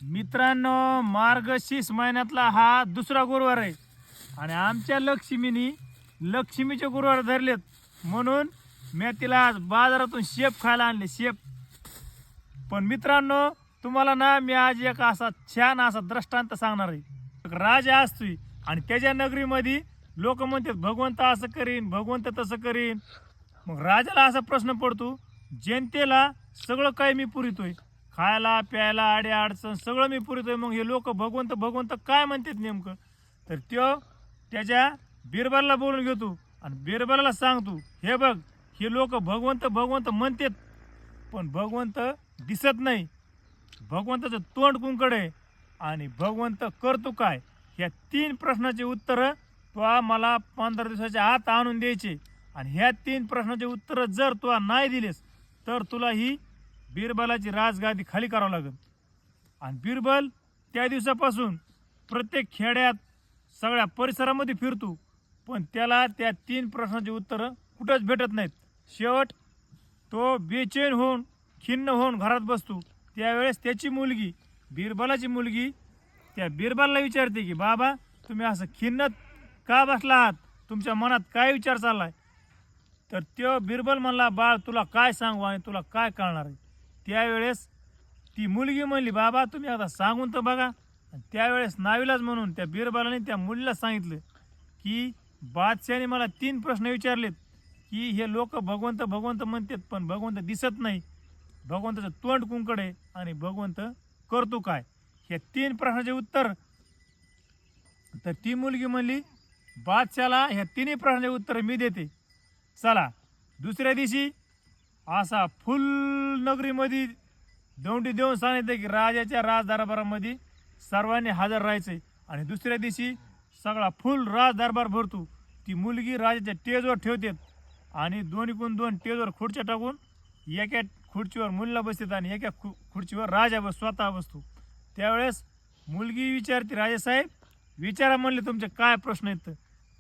मित्रांनो, मार्गशीर्ष महिन्यातला हा दुसरा गुरुवार आहे आणि आमच्या लक्ष्मीचे गुरुवार धरलेत म्हणून मी तिला आज बाजारातून शेप खायला आणले. शेप पण मित्रांनो, तुम्हाला ना मी आज एक असा छान असा दृष्टांत सांगणार आहे. एक राजा असतोय आणि त्याच्या नगरीमध्ये लोक म्हणतात भगवंत असं करीन, भगवंत तसं करीन. मग राजाला असा प्रश्न पडतो, जनतेला सगळं काही मी पुरवतोय, खायला प्यायला आडे अडचण सगळं मी पुरवतोय, मग हे लोक भगवंत भगवंत काय म्हणतात नेमकं. तर तो त्याच्या बिरबलाला बोलून घेतो आणि बिरबलाला सांगतो, हे बघ, हे लोक भगवंत भगवंत म्हणतात पण भगवंत दिसत नाही, भगवंताचं तोंड कुंकडे आणि भगवंत करतो काय. ह्या 3 प्रश्नाचे उत्तर तो मला 15 दिवसाच्या आत आणून द्यायचे आणि ह्या 3 प्रश्नाचे उत्तर जर तू नाही दिलेस तर तुला ही बिरबलाची राजगादी खाली करावं लागेल. आणि बिरबल त्या दिवसापासून प्रत्येक खेड्यात सगळ्या परिसरामध्ये फिरतो पण त्याला त्या 3 प्रश्नाचे उत्तर कुठंच भेटत नाहीत. शेवट तो बेचैन होऊन खिन्न होऊन घरात बसतो. त्यावेळेस त्याची मुलगी, बिरबलाची मुलगी, त्या बिरबलला विचारते की बाबा, तुम्ही असं खिन्न का बसला आहात, तुमच्या मनात काय विचार चाललाय. तर तो बिरबल म्हणला, बाळ तुला काय सांगू आणि तुला काय कळणार आहे. त्यावेळेस ती मुलगी म्हणली, बाबा तुम्ही आता सांगून तर बघा. त्यावेळेस नाविलाज म्हणून त्या बिरबलाने त्या मुलीला सांगितलं की बादशाहने मला 3 प्रश्न विचारलेत की हे लोक भगवंत भगवंत म्हणतात पण भगवंत दिसत नाही, भगवंताचं तोंड कुंकडे आणि भगवंत करतो काय. हे 3 प्रश्नाचे उत्तर. तर ती मुलगी म्हणली, बादशाला ह्या 3 प्रश्नाचे उत्तर मी देते. चला. दुसऱ्या दिवशी असा फुल नगरीमध्ये दौंडी देऊन सांगितलं की राजाच्या राजदरबारामध्ये सर्वांनी हजर राहायचंय. आणि दुसऱ्या दिवशी सगळा फुल राजदरबार भरतो. ती मुलगी राजाच्या टेजवर ठेवतात आणि दोन्हीकडून 2 टेजवर खुर्च्या टाकून एका खुर्चीवर मुलीला बसतात आणि एका खुर्चीवर राजा स्वतः बसतो. त्यावेळेस मुलगी विचारते, राजासाहेब विचारा म्हणले तुमचे काय प्रश्न आहेत.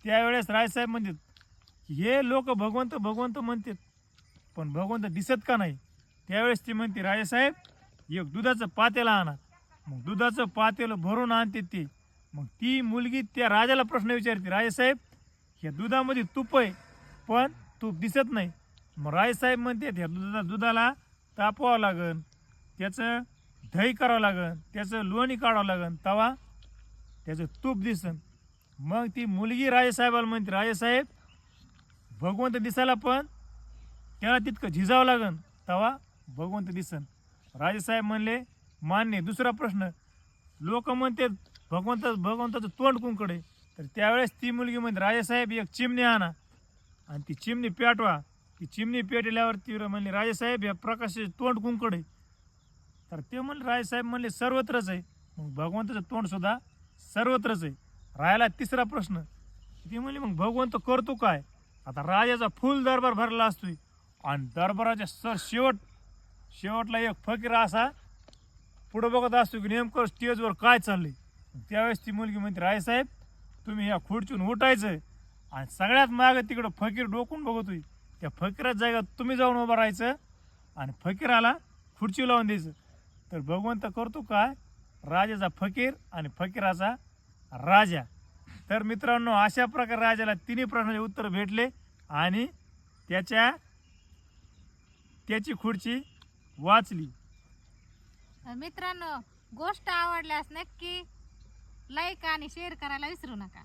त्यावेळेस राजासाहेब म्हणतात, हे लोक भगवंत भगवंत म्हणतात पण भगवंत दिसत का नाही. त्यावेळेस ती म्हणते, राजासाहेब एक दुधाचं पातेलं आणा. मग दुधाचं पातेलं भरून आणते ते. मग ती मुलगी त्या राजाला प्रश्न विचारते, राजासाहेब ह्या दुधामध्ये तूप आहे पण तूप दिसत नाही. मग राजासाहेब म्हणते, ह्या दुधाला तापवावं लागन, त्याचं दही करावं लागन, त्याचं लोणी काढावं लागन, तवा त्याचं तूप दिसन. मग ती मुलगी राजासाहेबाला म्हणते, राजासाहेब भगवंत दिसायला पण त्याला तितकं झिजावं लागन, तवा भगवंत दिसन. राजासाहेब म्हणले, मान्य. दुसरा प्रश्न, लोक म्हणते भगवंताचं तोंड कुंकडे. तर त्यावेळेस ती मुलगी म्हणते, राजासाहेब एक चिमणी आणा आणि ती चिमणी पेटवा. ती चिमणी पेटल्यावर ती म्हणली, राजासाहेब या प्रकाशाचे तोंड कुंकडे. तर ते म्हणले, राजासाहेब म्हणले सर्वत्रच आहे. मग भगवंताचं तोंड सुद्धा सर्वत्रच आहे. राहायला तिसरा प्रश्न, ती म्हणली मग भगवंत करतो काय. आता राजाचा फुल दरबार भरला असतोय आणि दरबाराच्या शेवटला एक फकीर असा पुढं बघत असतो की नेमकं स्टेजवर काय चाललंय. त्यावेळेस ती मुलगी म्हणते, रायसाहेब तुम्ही ह्या खुर्चीतून उठायचं आणि सगळ्यात मागं तिकडं फकीर डोकून बघतोय, त्या फकीराच्या जागेत तुम्ही जाऊन उभं राहायचं आणि फकीराला खुर्ची लावून द्यायचं. तर भगवंत करतो काय, राजाचा फकीर आणि फकीराचा राजा. तर मित्रांनो, अशा प्रकारे राजाला 3 प्रश्नाचे उत्तर भेटले आणि त्याची खुर्ची वाचली. मित्रांनो, गोष्ट आवडल्यास नक्की लाईक आणि शेअर करायला विसरू नका.